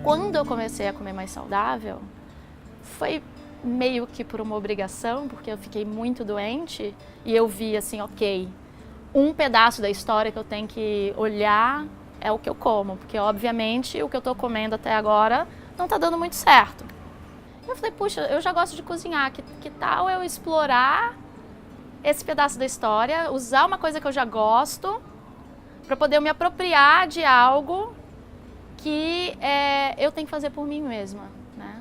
Quando eu comecei a comer mais saudável, foi meio que por uma obrigação, porque eu fiquei muito doente e eu vi assim, ok, um pedaço da história que eu tenho que olhar é o que eu como, porque obviamente o que eu estou comendo até agora não está dando muito certo. Eu falei, puxa, eu já gosto de cozinhar, que tal eu explorar esse pedaço da história, usar uma coisa que eu já gosto, para poder me apropriar de algo que eu tenho que fazer por mim mesma, né?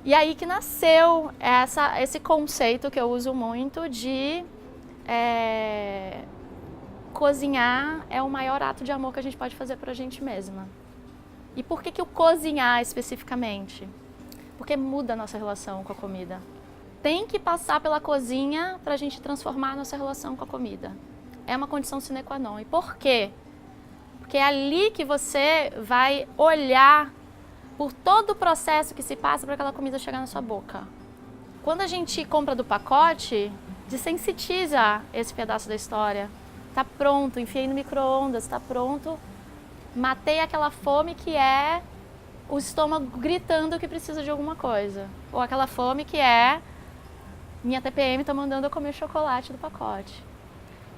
E aí que nasceu esse conceito que eu uso muito de cozinhar é o maior ato de amor que a gente pode fazer para a gente mesma. E por que o cozinhar especificamente? Porque muda a nossa relação com a comida. Tem que passar pela cozinha para a gente transformar a nossa relação com a comida. É uma condição sine qua non. E por quê? Porque é ali que você vai olhar por todo o processo que se passa para aquela comida chegar na sua boca. Quando a gente compra do pacote, desensitiza esse pedaço da história. Tá pronto, enfiei no micro-ondas, tá pronto. Matei aquela fome que é o estômago gritando que precisa de alguma coisa. Ou aquela fome que é minha TPM tá mandando eu comer chocolate do pacote.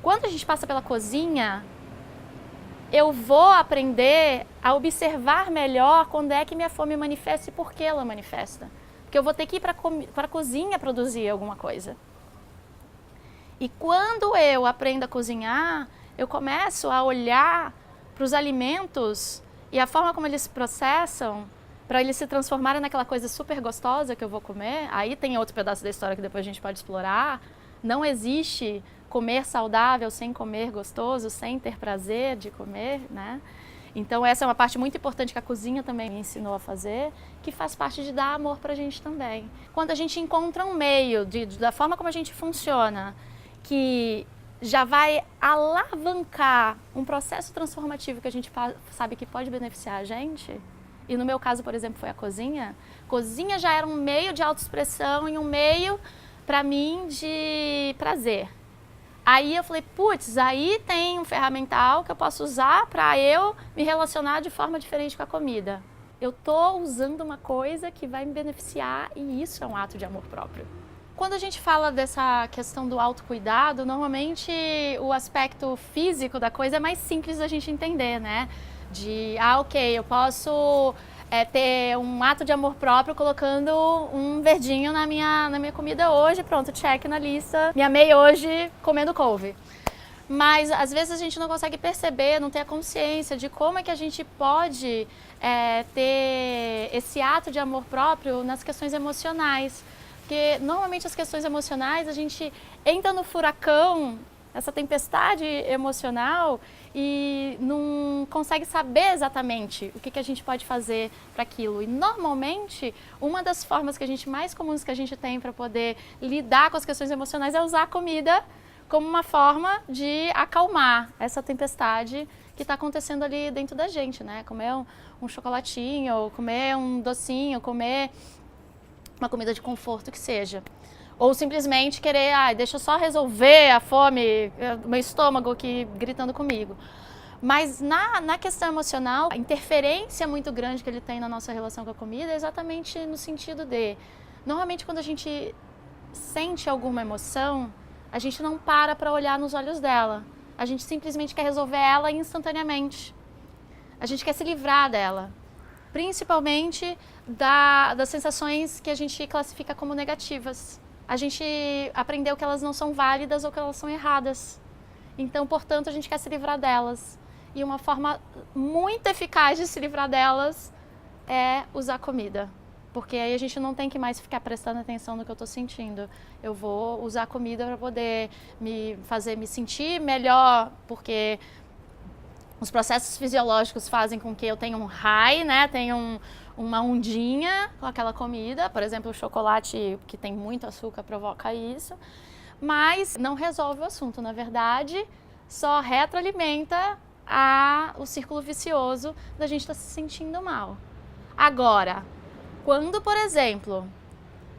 Quando a gente passa pela cozinha, eu vou aprender a observar melhor quando é que minha fome manifesta e por que ela manifesta. Porque eu vou ter que ir para a cozinha produzir alguma coisa. E quando eu aprendo a cozinhar, eu começo a olhar para os alimentos e a forma como eles se processam para eles se transformarem naquela coisa super gostosa que eu vou comer. Aí tem outro pedaço da história que depois a gente pode explorar. Não existe comer saudável sem comer gostoso, sem ter prazer de comer, né? Então essa é uma parte muito importante que a cozinha também me ensinou a fazer, que faz parte de dar amor pra gente também. Quando a gente encontra um meio, da forma como a gente funciona, que já vai alavancar um processo transformativo que a gente sabe que pode beneficiar a gente, e no meu caso, por exemplo, foi a cozinha. Cozinha já era um meio de autoexpressão e um meio, para mim, de prazer. Aí eu falei, putz, aí tem um ferramental que eu posso usar para eu me relacionar de forma diferente com a comida. Eu tô usando uma coisa que vai me beneficiar e isso é um ato de amor próprio. Quando a gente fala dessa questão do autocuidado, normalmente o aspecto físico da coisa é mais simples da gente entender, né? Ok, eu posso ter um ato de amor próprio colocando um verdinho na minha comida hoje, pronto, check na lista. Me amei hoje comendo couve. Mas às vezes a gente não consegue perceber, não tem a consciência de como é que a gente pode ter esse ato de amor próprio nas questões emocionais. Porque normalmente as questões emocionais a gente entra no furacão, essa tempestade emocional e não consegue saber exatamente o que a gente pode fazer para aquilo. E normalmente uma das formas que a gente mais comuns que a gente tem para poder lidar com as questões emocionais é usar a comida como uma forma de acalmar essa tempestade que está acontecendo ali dentro da gente, né? Comer um chocolatinho, comer um docinho, comer uma comida de conforto que seja. Ou simplesmente querer, deixa eu só resolver a fome, o meu estômago aqui gritando comigo. Mas na questão emocional, a interferência muito grande que ele tem na nossa relação com a comida é exatamente no sentido de, normalmente quando a gente sente alguma emoção, a gente não para olhar nos olhos dela. A gente simplesmente quer resolver ela instantaneamente. A gente quer se livrar dela. Principalmente das sensações que a gente classifica como negativas. A gente aprendeu que elas não são válidas ou que elas são erradas. Então, portanto, a gente quer se livrar delas. E uma forma muito eficaz de se livrar delas é usar comida. Porque aí a gente não tem que mais ficar prestando atenção no que eu estou sentindo. Eu vou usar a comida para poder me fazer me sentir melhor, porque os processos fisiológicos fazem com que eu tenha um high, né? Tenha uma ondinha com aquela comida. Por exemplo, o chocolate que tem muito açúcar provoca isso. Mas não resolve o assunto. Na verdade, só retroalimenta o círculo vicioso da gente estar se sentindo mal. Agora, quando, por exemplo,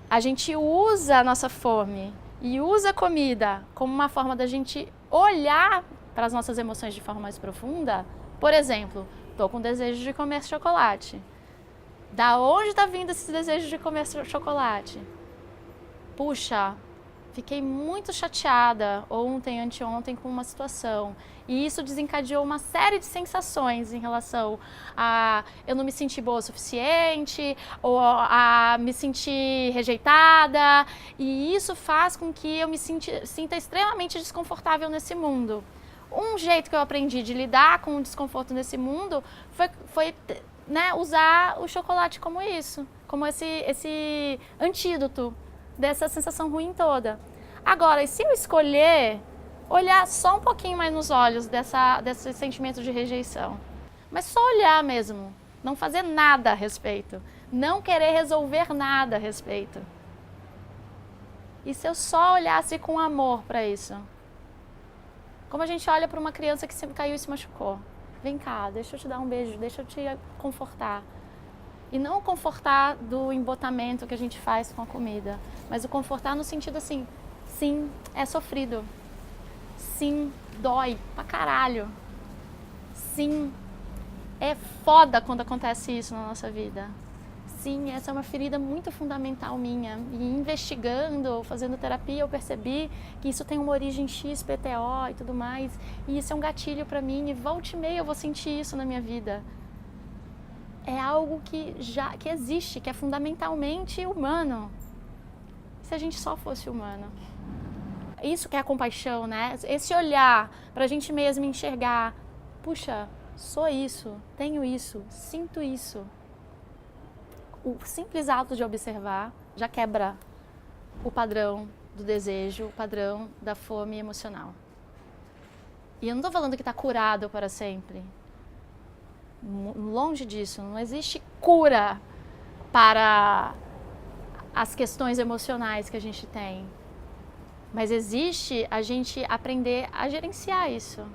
a gente usa a nossa fome e usa a comida como uma forma da gente olhar para as nossas emoções de forma mais profunda, por exemplo, Tô com desejo de comer chocolate. Da onde tá vindo esse desejo de comer chocolate? Puxa, fiquei muito chateada ontem, anteontem com uma situação. E isso desencadeou uma série de sensações em relação a eu não me sentir boa o suficiente, ou a me sentir rejeitada. E isso faz com que eu me sinta extremamente desconfortável nesse mundo. Um jeito que eu aprendi de lidar com o desconforto nesse mundo foi né, usar o chocolate como isso, como esse antídoto dessa sensação ruim toda. Agora, e se eu escolher olhar só um pouquinho mais nos olhos desse sentimento de rejeição, mas só olhar mesmo, não fazer nada a respeito, não querer resolver nada a respeito. E se eu só olhasse com amor para isso? Como a gente olha para uma criança que sempre caiu e se machucou. Vem cá, deixa eu te dar um beijo, deixa eu te confortar. E não o confortar do embotamento que a gente faz com a comida, mas o confortar no sentido assim, sim, é sofrido. Sim, dói pra caralho. Sim, é foda quando acontece isso na nossa vida. Sim, essa é uma ferida muito fundamental minha. E investigando, fazendo terapia, eu percebi que isso tem uma origem XPTO e tudo mais. E isso é um gatilho pra mim. E volta e meia eu vou sentir isso na minha vida. É algo que existe, que é fundamentalmente humano. Se a gente só fosse humano. Isso que é a compaixão, né? Esse olhar pra gente mesmo enxergar. Puxa, sou isso, tenho isso, sinto isso. O simples ato de observar já quebra o padrão do desejo, o padrão da fome emocional. E eu não estou falando que está curado para sempre. Longe disso, não existe cura para as questões emocionais que a gente tem. Mas existe a gente aprender a gerenciar isso.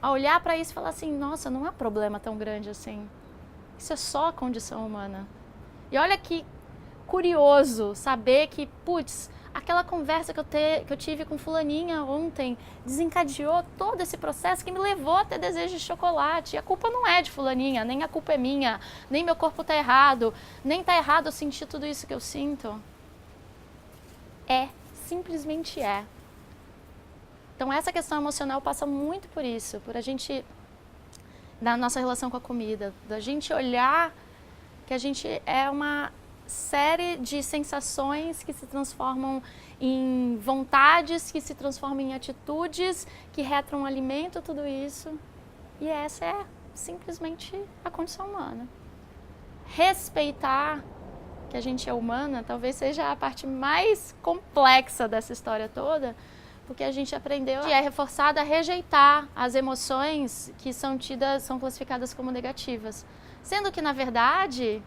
A olhar para isso e falar assim, nossa, não há problema tão grande assim. Isso é só a condição humana. E olha que curioso saber que, putz, aquela conversa que eu tive com fulaninha ontem desencadeou todo esse processo que me levou a ter desejo de chocolate. E a culpa não é de fulaninha, nem a culpa é minha, nem meu corpo tá errado, nem tá errado eu sentir tudo isso que eu sinto. Simplesmente é. Então essa questão emocional passa muito por isso, por a gente, na nossa relação com a comida, da gente olhar que a gente é uma série de sensações que se transformam em vontades, que se transformam em atitudes, que retroalimentam tudo isso. E essa é simplesmente a condição humana. Respeitar que a gente é humana talvez seja a parte mais complexa dessa história toda, porque a gente aprendeu e é reforçada a rejeitar as emoções que são classificadas como negativas. Sendo que, na verdade,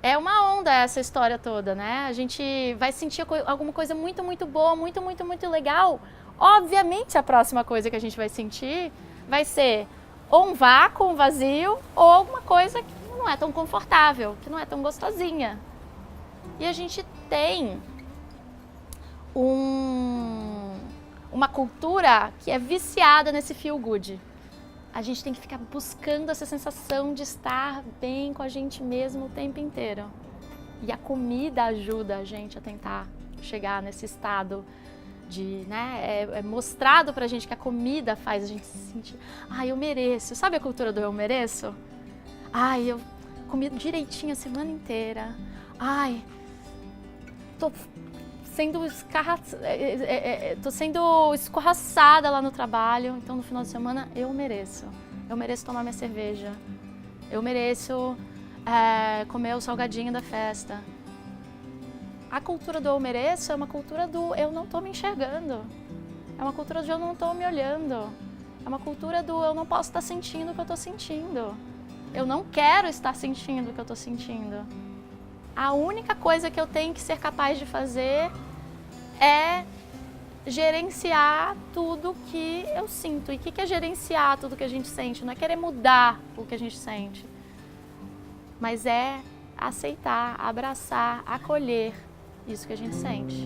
é uma onda essa história toda, né? A gente vai sentir alguma coisa muito, muito boa, muito, muito, muito legal. Obviamente, a próxima coisa que a gente vai sentir vai ser ou um vácuo, um vazio, ou alguma coisa que não é tão confortável, que não é tão gostosinha. E a gente tem uma cultura que é viciada nesse feel good. A gente tem que ficar buscando essa sensação de estar bem com a gente mesmo o tempo inteiro. E a comida ajuda a gente a tentar chegar nesse estado de, né, é mostrado pra gente que a comida faz a gente se sentir, eu mereço. Sabe a cultura do eu mereço? Eu comi direitinho a semana inteira. Tô sendo escorraçada lá no trabalho, então no final de semana eu mereço tomar minha cerveja, eu mereço comer o salgadinho da festa. A cultura do eu mereço é uma cultura do eu não tô me enxergando, é uma cultura do eu não tô me olhando, é uma cultura do eu não posso estar sentindo o que eu tô sentindo, eu não quero estar sentindo o que eu tô sentindo. A única coisa que eu tenho que ser capaz de fazer é gerenciar tudo que eu sinto. E o que é gerenciar tudo que a gente sente? Não é querer mudar o que a gente sente, mas é aceitar, abraçar, acolher isso que a gente sente.